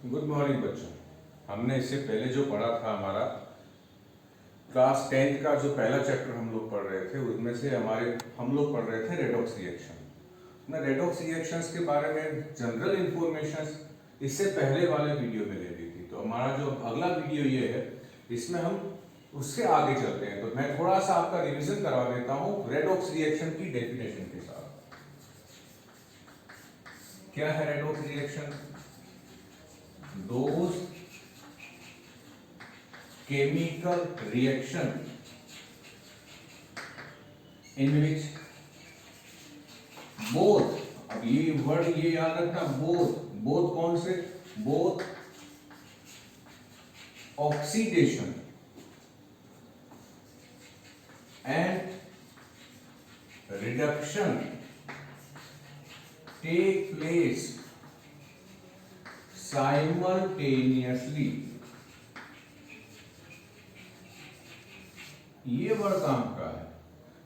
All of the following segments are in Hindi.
गुड मॉर्निंग बच्चों। हमने इससे पहले जो पढ़ा था हमारा क्लास 10 का जो पहला चैप्टर हम लोग पढ़ रहे थे, उसमें से हम लोग पढ़ रहे थे रेडॉक्स रिएक्शन। ना रेडॉक्स रिएक्शंस के बारे में जनरल इंफॉर्मेशन इससे पहले वाले वीडियो में ले ली थी। तो हमारा जो अगला वीडियो ये है, इसमें हम उससे आगे चलते हैं। तो मैं थोड़ा सा आपका रिवीजन करवा देता हूँ रेडॉक्स रिएक्शन की डेफिनेशन के साथ। क्या है redox reaction? Those chemical reaction in which both, अब ये वर्ड ये याद रखना, बोथ कौन से? Both oxidation and reduction take place simultaneously. ये वर्ड काम का है।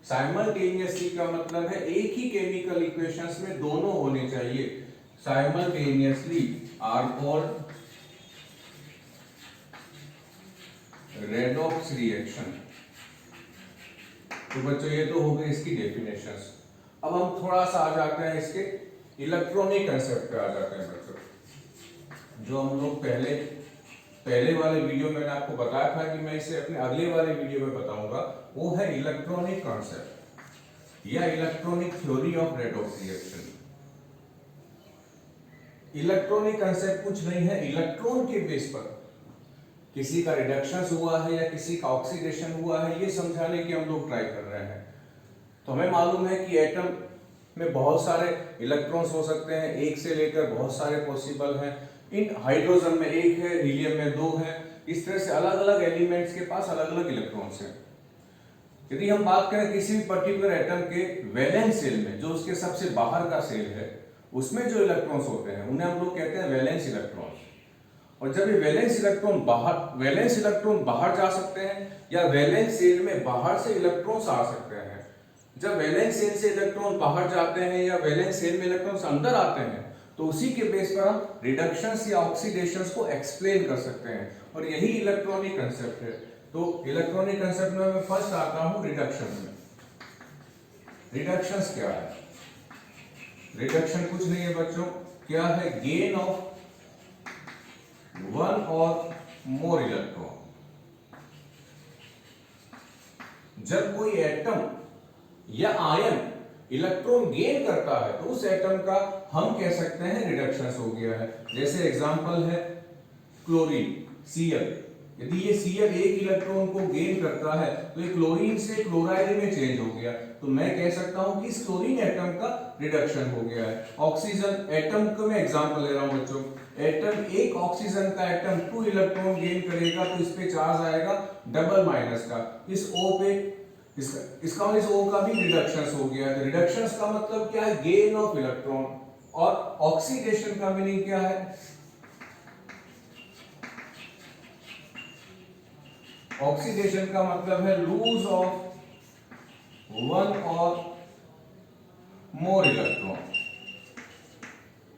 साइमल्टेनियसली का मतलब है एक ही केमिकल इक्वेशंस में दोनों होने चाहिए। Simultaneously are called redox reaction. तो बच्चों ये तो हो गई इसकी डेफिनेशंस। अब हम थोड़ा सा आ जाते हैं इसके इलेक्ट्रॉनिक कंसेप्ट पे आ जाते हैं बच्चों। जो हम लोग पहले वाले वीडियो में मैंने आपको बताया था कि मैं इसे अपने अगले वाले वीडियो में बताऊंगा, वो है इलेक्ट्रॉनिक कॉन्सेप्ट या electronic theory of redox reaction. Electronic concept कुछ नहीं है, इलेक्ट्रॉन के बेस पर किसी का रिडक्शन हुआ है या किसी का ऑक्सीडेशन हुआ है, ये समझाने की हम लोग ट्राई कर रहे हैं। तो हमें मालूम है कि एटम में बहुत सारे इलेक्ट्रॉन्स हो सकते हैं, एक से लेकर बहुत सारे पॉसिबल हैं। इन हाइड्रोजन में एक है, हीलियम में दो है। इस तरह से अलग अलग एलिमेंट्स के पास अलग अलग इलेक्ट्रॉन्स हैं। यदि हम बात करें किसी भी पर्टिकुलर एटम के वैलेंस शेल में, जो उसके सबसे बाहर का शेल है, उसमें जो इलेक्ट्रॉन्स होते हैं उन्हें हम लोग कहते हैं वैलेंस इलेक्ट्रॉन्स। और जब ये वैलेंस इलेक्ट्रॉन बाहर जा सकते हैं या वैलेंस शेल में बाहर से इलेक्ट्रॉन्स आ सकते हैं। जब वैलेंस शेल से इलेक्ट्रॉन बाहर जाते हैं या वैलेंस शेल में इलेक्ट्रॉन्स अंदर आते हैं, तो उसी के बेस पर हम रिडक्शंस या ऑक्सीडेशंस को एक्सप्लेन कर सकते हैं। और यही इलेक्ट्रॉनिक कंसेप्ट है। तो इलेक्ट्रॉनिक कंसेप्ट में मैं फर्स्ट आता हूं रिडक्शन में। रिडक्शंस क्या है? रिडक्शन कुछ नहीं है बच्चों, क्या है? गेन ऑफ वन और मोर इलेक्ट्रॉन। जब कोई एटम या आयन इलेक्ट्रॉन गेन करता है तो उस एटम का हम कह सकते हैं रिडक्शन हो गया है। जैसे एग्जांपल है क्लोरीन, Cl। यदि ये Cl एक इलेक्ट्रॉन को गेन करता है तो ये क्लोरीन से क्लोराइड में चेंज हो गया, तो मैं कह सकता हूं कि इस क्लोरीन एटम का रिडक्शन हो गया है। ऑक्सीजन एटम को मैं एग्जांपल ले रहा हूं बच्चों। एटम एक ऑक्सीजन का एटम 2 इलेक्ट्रॉन गेन करेगा तो इस पे चार्ज आएगा डबल माइनस का, इस O पे इसका इस O का भी रिडक्शंस हो गया है। रिडक्शंस का मतलब क्या है? Gain of electron. और ऑक्सीडेशन का मीनिंग क्या है? ऑक्सीडेशन का मतलब है लूज ऑफ वन और मोर इलेक्ट्रॉन।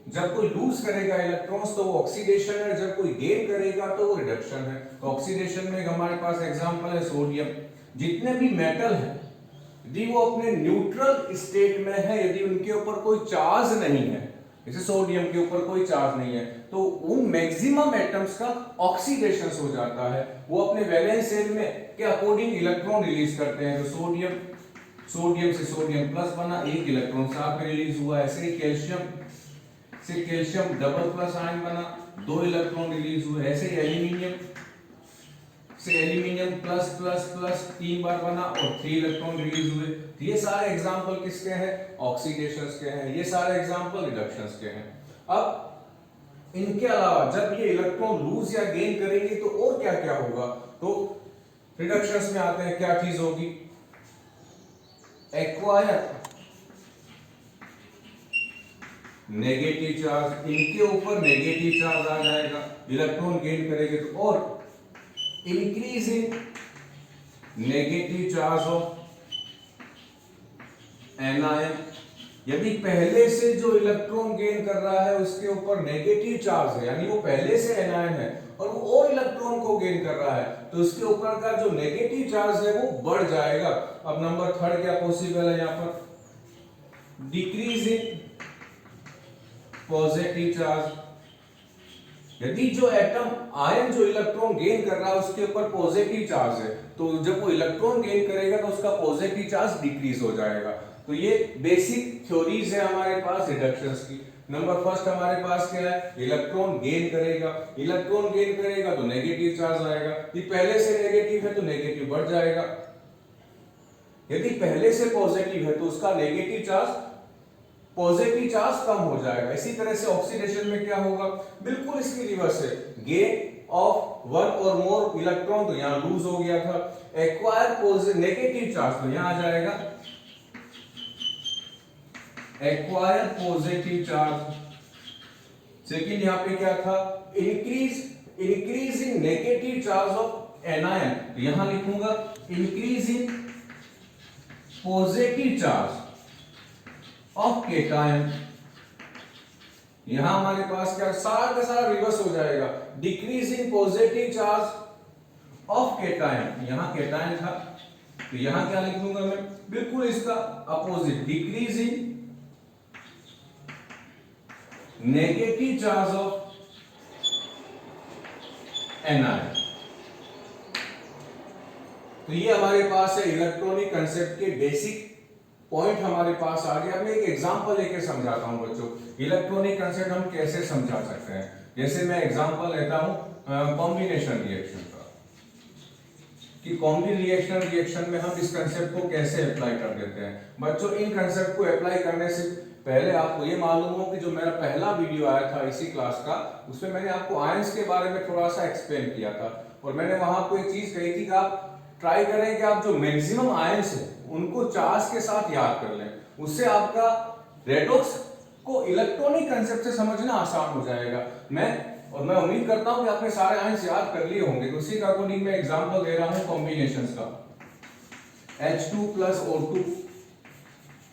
जब कोई लूज करेगा इलेक्ट्रॉन्स तो वो ऑक्सीडेशन है, जब कोई गेन करेगा तो वो रिडक्शन है। तो ऑक्सीडेशन में हमारे पास एग्जांपल है सोडियम। जितने भी मेटल हैं, यदि वो अपने न्यूट्रल स्टेट में है, यदि उनके ऊपर कोई चार्ज नहीं है, जैसे सोडियम के ऊपर कोई चार्ज नहीं है, तो उन मैक्सिमम एटम्स का ऑक्सीडेशन हो जाता है। वो अपने वैलेंस शेल में के अकॉर्डिंग इलेक्ट्रॉन रिलीज करते हैं। तो सोडियम से सोडियम प्लस बना, एक इलेक्ट्रॉन साथ में रिलीज हुआ। ऐसे ही कैल्शियम से कैल्शियम डबल प्लस आयन बना, 2 इलेक्ट्रॉन रिलीज हुए। ऐसे ही एल्यूमिनियम से एल्यूमिनियम प्लस प्लस प्लस 3 बार बना और 3 इलेक्ट्रॉन रिलीज हुए। ये सारे एग्जांपल किसके हैं? ऑक्सीडेशंस के हैं। ये सारे एग्जांपल रिडक्शंस के हैं। अब इनके अलावा जब ये इलेक्ट्रॉन लूज या गेन करेंगे तो और क्या क्या होगा? तो रिडक्शंस में आते हैं, क्या चीज होगी? एक्वायर नेगेटिव चार्ज, इनके ऊपर नेगेटिव चार्ज आ जाएगा। इलेक्ट्रॉन गेन करेंगे तो और increase in negative charge of anion यदि पहले से जो इलेक्ट्रॉन गेन कर रहा है उसके ऊपर नेगेटिव चार्ज है, यानी वो पहले से एनायन है और वो और इलेक्ट्रॉन को गेन कर रहा है, तो उसके ऊपर का जो नेगेटिव चार्ज है वो बढ़ जाएगा। अब नंबर थर्ड क्या पॉसिबल है यहाँ पर, डिक्रीज इन पॉजिटिव चार्ज। यदि जो एटम आयन जो इलेक्ट्रॉन गेन कर रहा है उसके ऊपर पॉजिटिव चार्ज है, तो जब वो इलेक्ट्रॉन गेन करेगा तो उसका पॉजिटिव चार्ज डिक्रीज हो जाएगा। तो ये बेसिक थ्योरीज है हमारे पास रिडक्शंस की। नंबर फर्स्ट हमारे पास क्या है, इलेक्ट्रॉन गेन करेगा, इलेक्ट्रॉन गेन करेगा तो नेगेटिव चार्ज आएगा, यदि पहले से नेगेटिव है तो नेगेटिव बढ़ जाएगा, यदि पहले से पॉजिटिव है तो उसका नेगेटिव चार्ज पॉजिटिव चार्ज कम हो जाएगा। इसी तरह से ऑक्सीडेशन में क्या होगा, बिल्कुल इसकी रिवर्स है, गेन ऑफ वन और मोर इलेक्ट्रॉन तो यहां लूज हो गया था, एक्वायर नेगेटिव चार्ज तो यहां आ जाएगा एक्वायर पॉजिटिव चार्ज। सेकंड यहां पे क्या था, increase in negative charge of anion, तो यहां लिखूंगा increase in positive charge of cation. यहां हमारे पास क्या, सारा का सारा रिवर्स हो जाएगा, decrease in positive charge of cation, यहां केटायन था तो यहां क्या लिख दूंगा मैं, बिल्कुल इसका opposite, decrease in negative charge of anion. तो ये हमारे पास है इलेक्ट्रॉनिक कंसेप्ट के बेसिक पॉइंट हमारे पास आ गया। मैं एक एग्जांपल लेके समझाता हूं बच्चों, इलेक्ट्रॉनिक कंसेप्ट हम कैसे समझा सकते हैं। जैसे मैं एग्जांपल लेता हूं कॉम्बिनेशन रिएक्शन का, कि कॉम्बिनेशन रिएक्शन में हम इस कंसेप्ट को कैसे अप्लाई कर देते हैं। बच्चों इन कंसेप्ट को अप्लाई करने से पहले आपको ये मालूम हो कि जो मेरा पहला वीडियो आया था इसी क्लास का, उसमें मैंने आपको आयंस के बारे में थोड़ा सा एक्सप्लेन किया था और मैंने वहां को एक चीज कही थी कि आप ट्राई करें कि आप जो मैक्सिमम आयंस है उनको चार्ज के साथ याद कर लें, उससे आपका रेडॉक्स को इलेक्ट्रॉनिक कंसेप्ट से समझना आसान हो जाएगा। मैं उम्मीद करता हूं कि आपने सारे आयंस याद कर लिए होंगे। तो उसी का अकॉर्डिंग मैं एग्जांपल दे रहा हूं कॉम्बिनेशंस का, H2 + O2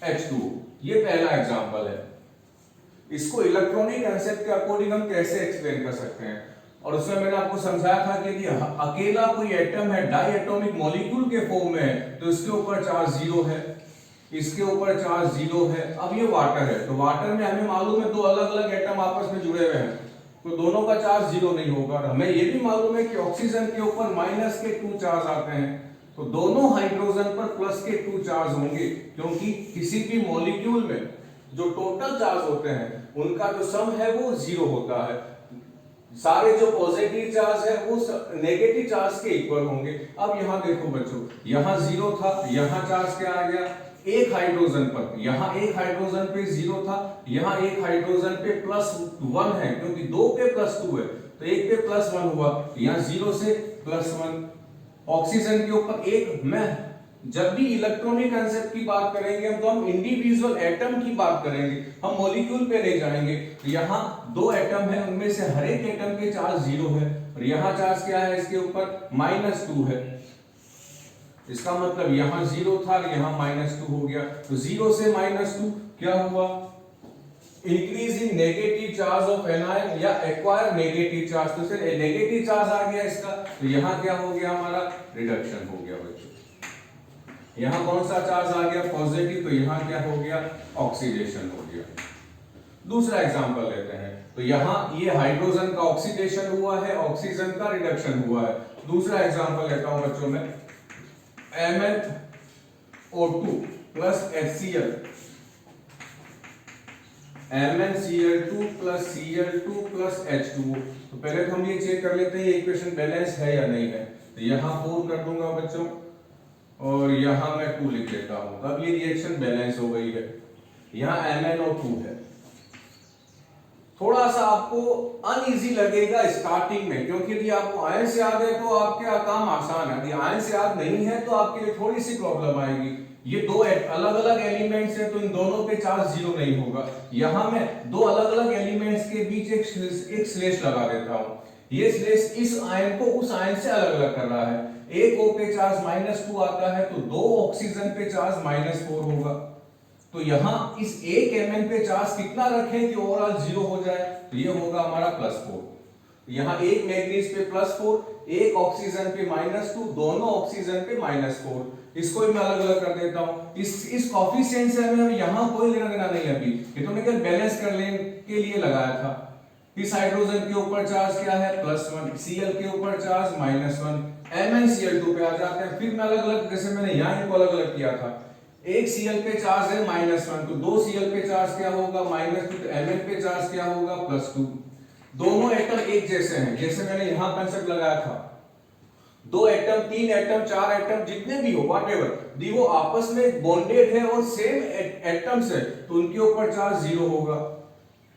H2, ये पहला एग्जांपल है। इसको इलेक्ट्रॉनिक कंसेप्ट के अकॉर्डिंग हम कैसे एक्सप्लेन कर सकते हैं, और उसमें मैंने आपको समझाया था कि यदि अकेला कोई एटम है डाई एटॉमिक मॉलिक्यूल के फॉर्म में है तो इसके ऊपर चार्ज 0 है, इसके ऊपर चार्ज 0 है। अब ये वाटर है, तो वाटर में हमें मालूम है दो अलग अलग एटम आपस में जुड़े हुए हैं, तो दोनों का चार्ज 0 नहीं होगा। हमें ये भी मालूम है कि ऑक्सीजन के ऊपर -2 चार्ज आते हैं, तो दोनों हाइड्रोजन पर +2 चार्ज होंगे, क्योंकि किसी भी मॉलिक्यूल में जो टोटल चार्ज होते हैं उनका जो सम है वो 0 होता है। सारे जो पॉजिटिव चार्ज है वो नेगेटिव चार्ज के इक्वल होंगे। अब यहां देखो बच्चों, यहां 0 था, यहां चार्ज क्या आ गया, एक हाइड्रोजन पर, यहां एक हाइड्रोजन पे 0 था, यहां एक हाइड्रोजन पे +1 है, क्योंकि 2 पे +2 है तो एक पे +1 हुआ, यहां 0 से +1। ऑक्सीजन के ऊपर एक, मैं जब भी इलेक्ट्रॉनिक कंसेप्ट की बात करेंगे हम, तो हम इंडिविजुअल एटम की बात करेंगे, हम मॉलिक्यूल पे नहीं जाएंगे। तो यहाँ 2 एटम है, उनमें से हर एक एटम के चार्ज 0 है, और यहाँ चार्ज क्या है, इसके ऊपर -2 है। इसका मतलब यहाँ 0 था और यहाँ -2 हो गया, तो 0 से -2 क्या हुआ, increase in negative charge of anion या एक्वायर नेगेटिव चार्ज। तो फिर नेगेटिव चार्ज आ गया इसका, तो यहाँ क्या हो गया, हमारा रिडक्शन हो गया बच्चों। यहां कौन सा चार्ज आ गया, पॉजिटिव, तो यहां क्या हो गया, ऑक्सीडेशन हो गया। दूसरा एग्जांपल लेते हैं, तो यहां ये हाइड्रोजन का ऑक्सीडेशन हुआ है, ऑक्सीजन का रिडक्शन हुआ है। दूसरा एग्जांपल लेता हूं बच्चों में, MnO2 + HCl, MnCl2 + Cl2 + H2O। तो पहले तो हम ये चेक कर लेते हैं ये इक्वेशन बैलेंस है या नहीं है। तो यहां 4 कर दूंगा बच्चों, और यहां मैं 2 लिख देता हूं, तब ये रिएक्शन बैलेंस हो गई है। यहां MnO2 है। थोड़ा सा आपको अनइजी लगेगा स्टार्टिंग में, क्योंकि यदि आपको आयन से याद है तो आपका काम आसान है, यदि आयन से याद नहीं है तो आपके लिए थोड़ी सी प्रॉब्लम आएगी। ये 2 अलग अलग एलिमेंट्स है, तो इन दोनों पे चार्ज 0 नहीं होगा। यहां मैं 2 अलग अलग एलिमेंट्स के बीच एक स्लेश लगा देता हूं, ये स्लेश इस आयन को उस आयन से अलग अलग कर रहा है। एक O पे चार्ज -2 आता है, तो 2 ऑक्सीजन पे चार्ज -4 होगा। तो यहां इस एक Mn पे चार्ज कितना रखें कि ओवरऑल 0 हो जाए, तो ये होगा हमारा +4। यहां एक मैग्नीज पे +4, एक ऑक्सीजन पे -2, दोनों ऑक्सीजन पे -4। इसको भी मैं अलग अलग कर देता हूं। इस कोफिशिएंट से हमें यहां कोई लेना देना नहीं है, अभी ये तो मैंने बैलेंस करने के लिए लगाया था। इस हाइड्रोजन के ऊपर चार्ज क्या है +1, Cl के ऊपर चार्ज -1, MnCl2 पे आ जाते हैं। फिर मैं अलग अलग, जैसे मैंने यहां इनको अलग अलग किया था, एक Cl पे चार्ज है -1, तो दो Cl पे चार्ज क्या होगा -2, तो Mn पे चार्ज क्या होगा +2। दोनों एटम एक जैसे हैं, जैसे मैंने यहां कांसेप्ट लगाया था, दो एटम, तीन एटम, चार एटम, जितने भी हो व्हाटएवर, दी वो आपस में बॉन्डेड है और सेम एटम्स है, तो उनके ऊपर चार्ज 0 होगा।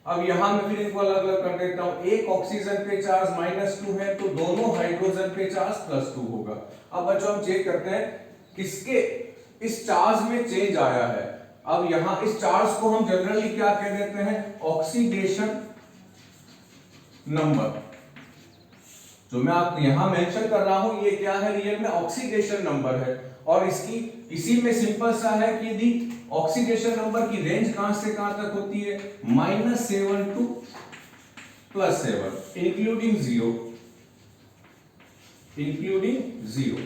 अब यहां मैं फिर इनको अलग अलग कर देता हूं। एक ऑक्सीजन पे चार्ज -2 है, तो दोनों हाइड्रोजन पे चार्ज +2 होगा। अब बच्चों हम चेक करते हैं किसके इस चार्ज में चेंज आया है। अब यहां इस चार्ज को हम जनरली क्या कह देते हैं, ऑक्सीडेशन नंबर। जो मैं आपको यहां मेंशन कर रहा हूं ये क्या है, रियल में ऑक्सीडेशन नंबर है। और इसी में सिंपल सा है कि यदि ऑक्सीडेशन नंबर की रेंज कहां से कहां तक होती है, -7 टू +7 इंक्लूडिंग 0।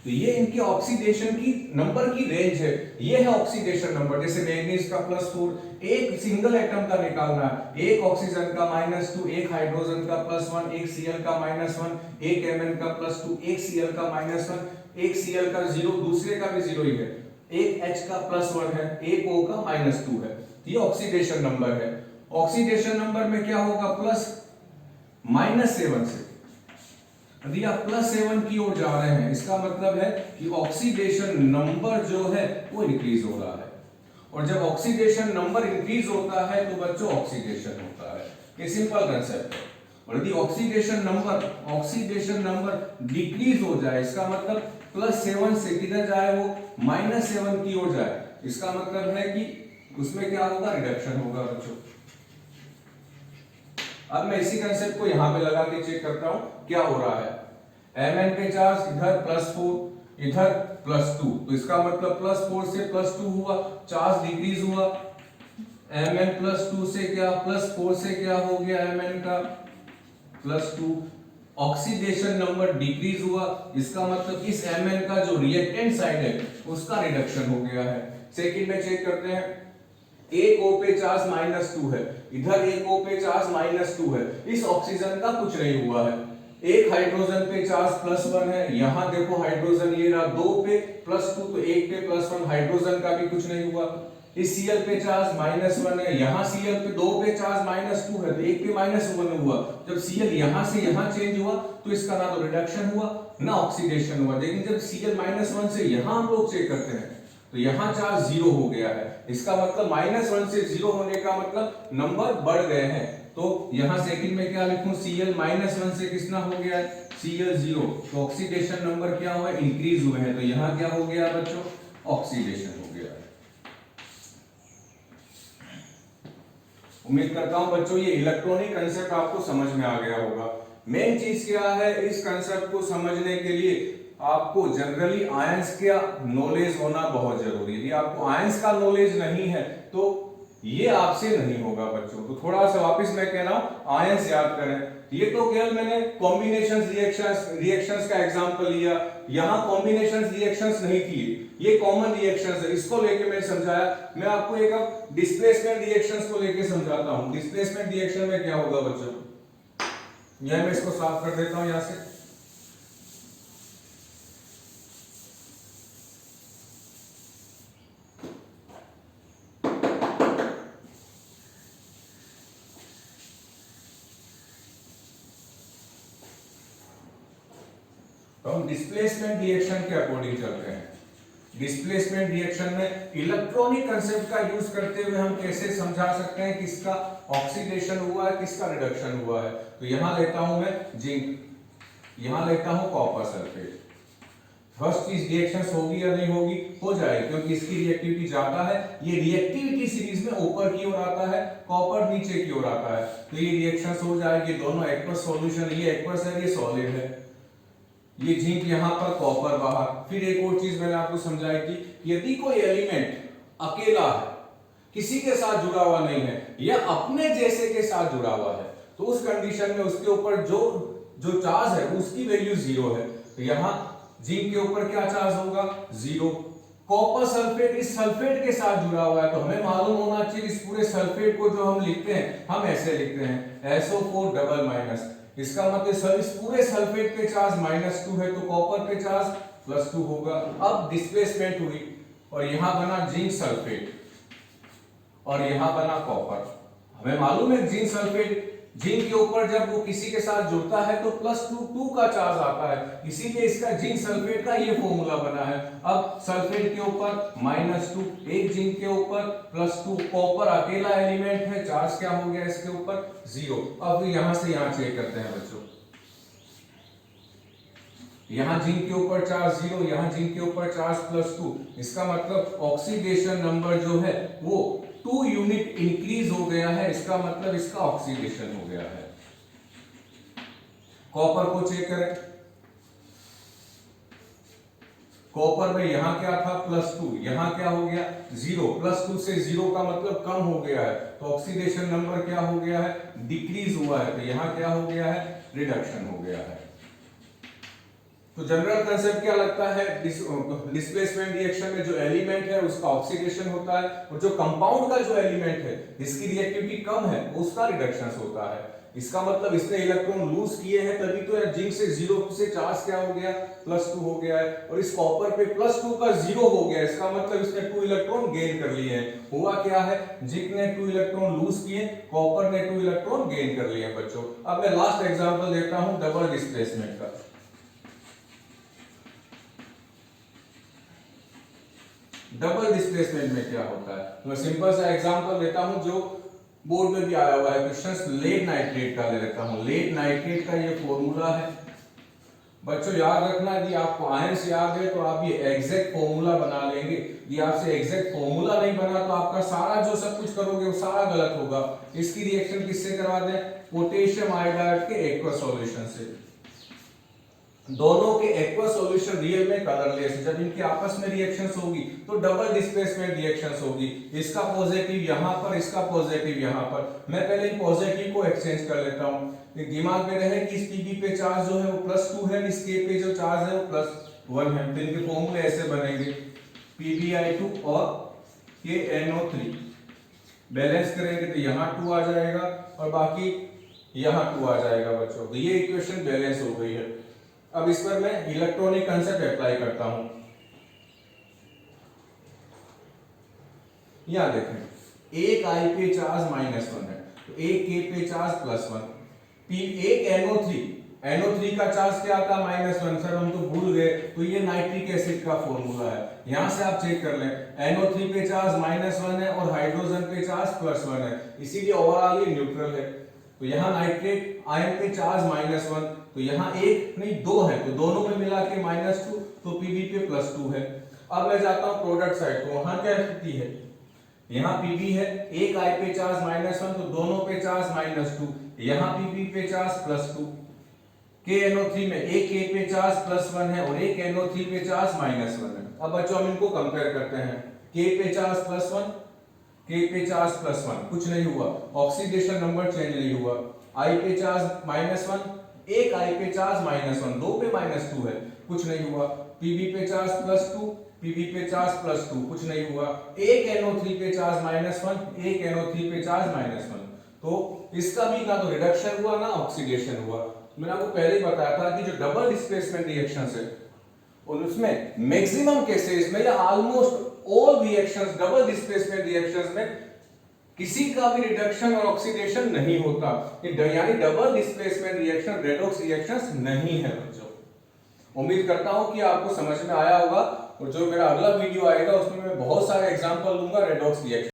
तो ये इनके ऑक्सीडेशन की नंबर की रेंज है, ये है ऑक्सीडेशन नंबर। जैसे मैग्नीज का +4, एक सिंगल एटम का निकालना है, एक ऑक्सीजन का -2, एक हाइड्रोजन का +1, एक Cl का -1, एक Mn का +2, एक Cl का -1, एक Cl का 0, दूसरे का भी 0 ही है, एक H का +1 है, एक O का -2 है। ये ऑक्सीडेशन नंबर है। ऑक्सीडेशन नंबर में क्या होगा, -7 से यदि आप +7 की ओर जा रहे हैं, इसका मतलब है कि ऑक्सीडेशन नंबर जो है वो इंक्रीज हो रहा है। और जब ऑक्सीडेशन नंबर इंक्रीज होता है तो बच्चों ऑक्सीडेशन होता है। ये सिंपल कांसेप्ट है। और यदि ऑक्सीडेशन नंबर डिक्रीज हो जाए, इसका मतलब +7 से किधर जाए, वो -7 की ओर जाए, इसका मतलब है कि उसमें क्या होगा, रिडक्शन होगा बच्चों। अब मैं इसी कांसेप्ट को यहां पे लगा के चेक करता हूं क्या हो रहा है। Mn पे चार्ज इधर +4, इधर +2, तो इसका मतलब +4 से +2 हुआ, चार्ज डिक्रीज हुआ। Mn +2 से क्या, +4 से क्या हो गया, Mn का +2, ऑक्सीडेशन नंबर डिक्रीज हुआ, इसका मतलब इस Mn का जो रिएक्टेंट साइड है उसका रिडक्शन हो गया है। सेकंड में चेक करते हैं, एक O पे चार्ज -2 है, इधर एक O पे चार्ज -2 है, इस ऑक्सीजन का कुछ नहीं हुआ है। एक हाइड्रोजन पे चार्ज +1 है, यहां देखो हाइड्रोजन ये रहा 2 पे +2, तो एक पे +1, हाइड्रोजन का भी कुछ नहीं हुआ। इस Cl पे चार्ज -1 है, यहां Cl पे 2 पे चार्ज -2 है, तो एक पे -1 हुआ। जब Cl यहां से यहां चेंज हुआ तो इसका ना तो रिडक्शन हुआ ना ऑक्सीडेशन हुआ। लेकिन जब Cl -1 से यहां हम लोग चेक करते हैं तो यहां चार्ज 0 हो गया है, इसका मतलब -1 से 0 होने का मतलब नंबर बढ़ गए हैं। तो यहां सेकंड में क्या लिखूं, Cl -1 से कितना हो गया है, Cl 0, तो ऑक्सीडेशन नंबर क्या हुआ, इंक्रीज हुए हैं। तो यहां क्या हो गया बच्चों, ऑक्सीडेशन हो गया है। उम्मीद करता हूं बच्चों ये इलेक्ट्रॉनिक कंसेप्ट आपको समझ में आ गया होगा। मेन चीज क्या है, इस कंसेप्ट को समझने के लिए आपको जनरली आयंस का नॉलेज होना बहुत जरूरी है। यदि आपको आयंस का नॉलेज नहीं है तो ये आपसे नहीं होगा बच्चों। तो थोड़ा सा वापस मैं कह रहा हूं, आयंस याद करें। ये तो केवल मैंने कॉम्बिनेशन रिएक्शंस का एग्जांपल लिया, यहां कॉम्बिनेशन रिएक्शंस नहीं किए, ये कॉमन रिएक्शंस है, इसको लेके मैंने समझाया। मैं आपको एक अब डिस्प्लेसमेंट रिएक्शंस को लेके समझाता हूं। डिस्प्लेसमेंट रिएक्शन में क्या होगा बच्चों, यह मैं इसको साफ कर देता हूं यहां से। तो हम डिस्प्लेसमेंट रिएक्शन के अकॉर्डिंग चलते हैं। डिस्प्लेसमेंट रिएक्शन में इलेक्ट्रॉनिक कंसेप्ट का यूज करते हुए हम कैसे समझा सकते हैं किसका ऑक्सीडेशन हुआ है, किसका रिडक्शन हुआ है। तो यहां लेता हूं मैं जिंक, यहां लेता हूं कॉपर सल्फेट। फर्स्ट चीज रिएक्शंस होगी या नहीं होगी, हो जाएगी, क्योंकि इसकी रिएक्टिविटी ज्यादा है। ये रिएक्टिविटी सीरीज में ऊपर की ओर आता है, कॉपर नीचे की ओर आता है, तो ये रिएक्शंस हो जाएगी। दोनों एक्वस सॉल्यूशन, ये एक्वस है, ये सॉलिड है। ये जिंक यहां पर, कॉपर बाहर। फिर एक और चीज मैंने आपको समझाई थी, यदि कोई एलिमेंट अकेला है किसी के साथ जुड़ा हुआ नहीं है या अपने जैसे के साथ जुड़ा हुआ है, तो उस कंडीशन में उसके ऊपर जो चार्ज है उसकी वैल्यू 0 है। तो यहां जिंक के ऊपर क्या चार्ज होगा, 0। कॉपर सल्फेट इस सल्फेट के साथ जुड़ा हुआ है, तो हमें मालूम होना चाहिए इस पूरे सल्फेट को जो हम लिखते हैं हम ऐसे लिखते हैं SO4 डबल माइनस। इसका मतलब इस पूरे सल्फेट पे चार्ज -2 है, तो कॉपर पे चार्ज +2 होगा। अब डिस्प्लेसमेंट हुई और यहां बना जिंक सल्फेट और यहां बना कॉपर। हमें मालूम है जिंक सल्फेट जिंक के ऊपर जब वो किसी के साथ जुड़ता है तो +2 का चार्ज आता है, इसीलिए इसका जिंक सल्फेट का ये फॉर्मूला बना है। अब सल्फेट के ऊपर -2, एक जिंक के ऊपर +2, कॉपर अकेला एलिमेंट है, चार्ज क्या हो गया इसके ऊपर 0। अब यहां से यहां चेक करते हैं बच्चों, यहां जिंक के ऊपर चार्ज 0, यहां जिंक के ऊपर चार्ज +2, इसका मतलब ऑक्सीडेशन नंबर जो है वो 2 यूनिट इंक्रीज हो गया है, इसका मतलब इसका ऑक्सीडेशन हो गया है। कॉपर को चेक करें, कॉपर में यहां क्या था +2, यहां क्या हो गया 0, +2 से 0 का मतलब कम हो गया है, तो ऑक्सीडेशन नंबर क्या हो गया है, डिक्रीज हुआ है, तो यहां क्या हो गया है, रिडक्शन हो गया है। तो जनरल कंसेप्ट क्या लगता है, डिस्प्लेसमेंट रिएक्शन में जो एलिमेंट है उसका ऑक्सीडेशन होता है और जो कंपाउंड का जो एलिमेंट है जिसकी रिएक्टिविटी कम है उसका रिडक्शन होता है। इसका मतलब इसने इलेक्ट्रॉन लूज किए हैं तभी तो जिंक से 0 से चार्ज क्या हो गया, +2 हो गया है, और इस कॉपर पे +2 का 0 हो गया, इसका मतलब इसने 2 इलेक्ट्रॉन गेन कर लिए हैं। हुआ क्या है, जिंक ने 2 इलेक्ट्रॉन लूज किए, कॉपर ने 2 इलेक्ट्रॉन गेन कर लिए बच्चों। अब मैं लास्ट एग्जांपल देता हूं डबल डिस्प्लेसमेंट का। डबल डिस्प्लेसमेंट में क्या होता है, तो मैं सिंपल सा एग्जांपल देता हूं जो बोर्ड में भी आया हुआ है क्वेश्चंस, लेड नाइट्रेट का ले लेता हूं। लेड नाइट्रेट का ये फॉर्मूला है बच्चों, याद रखना कि आपको आयंस याद है तो आप ये एग्जैक्ट फॉर्मूला बना लेंगे। ये आपसे एग्जैक्ट फॉर्मूला नहीं बना तो आपका सारा जो सब कुछ करोगे वो सारा गलत होगा। इसकी रिएक्शन किससे करवा दें, पोटेशियम आयोडाइड के एक्वस सॉल्यूशन से। दोनों के एक्वस सॉल्यूशन रियल में कलरलेस, जब इनके आपस में रिएक्शंस होगी तो डबल डिस्प्लेसमेंट रिएक्शंस होगी। इसका पॉजिटिव यहां पर, इसका पॉजिटिव यहां पर। मैं पहले इन पॉजिटिव को एक्सचेंज कर लेता हूं, दिमाग में रहे कि इस Pb पे चार्ज जो है वो +2 है, इस K पे जो चार्ज है वो +1 है, तो इनके फॉर्मूले ऐसे बनेंगे PbI2 और KNO3। बैलेंस करेंगे तो यहां 2 आ जाएगा और बाकी यहां 2 आ जाएगा बच्चों। तो ये इक्वेशन बैलेंस हो गई है। अब इस पर मैं इलेक्ट्रॉनिक कंसेप्ट अप्लाई करता हूं। यहां देखें, एक I पे चार्ज -1 है तो एक K पे चार्ज +1, एक NO3 का चार्ज क्या था -1, सर हम तो भूल गए, तो ये नाइट्रिक एसिड का फॉर्मूला है। यहां से आप चेक कर लें, NO3 पे चार्ज -1 है और हाइड्रोजन पे चार्ज +1 है, इसीलिए ओवरऑल ये न्यूट्रल है। तो यहां नाइट्रेट आयन पे चार्ज -1, तो यहां एक नहीं 2 है, तो दोनों में मिला के -2, तो Pb पे +2 है। अब मैं जाता हूं प्रोडक्ट साइड को, वहां क्या स्थिति है, यहां Pb है, एक I पे चार्ज -1 तो दोनों पे चार्ज -2, यहां Pb पे चार्ज +2। KNO3 में एक K पे चार्ज +1 है और एक NO3 पे चार्ज -1 है। अब बच्चों हम इनको कंपेयर करते हैं, K पे चार्ज +1, K पे चार्ज +1, कुछ नहीं हुआ, ऑक्सीडेशन नंबर चेंज नहीं हुआ। I पे चार्ज -1, एक I पे चार्ज -1, दो पे -2 है, कुछ नहीं हुआ। Pb पे चार्ज +2, Pb पे चार्ज +2, कुछ नहीं हुआ। एक NO3 पे चार्ज -1, एक NO3 पे चार्ज -1, तो इसका भी ना तो रिडक्शन हुआ ना ऑक्सीडेशन हुआ। मैंने आपको पहले ही बताया था कि जो डबल डिस्प्लेसमेंट रिएक्शंस है उसमें मैक्सिमम केसेस में या almost all reactions, double displacement reactions में किसी का भी रिडक्शन और ऑक्सीडेशन नहीं होता, यानी double displacement reaction redox reactions नहीं है बच्चों। उम्मीद करता हूं कि आपको समझ में आया होगा और जो मेरा अगला वीडियो आएगा उसमें मैं बहुत सारे एग्जांपल दूंगा रेडॉक्स रिएक्शन।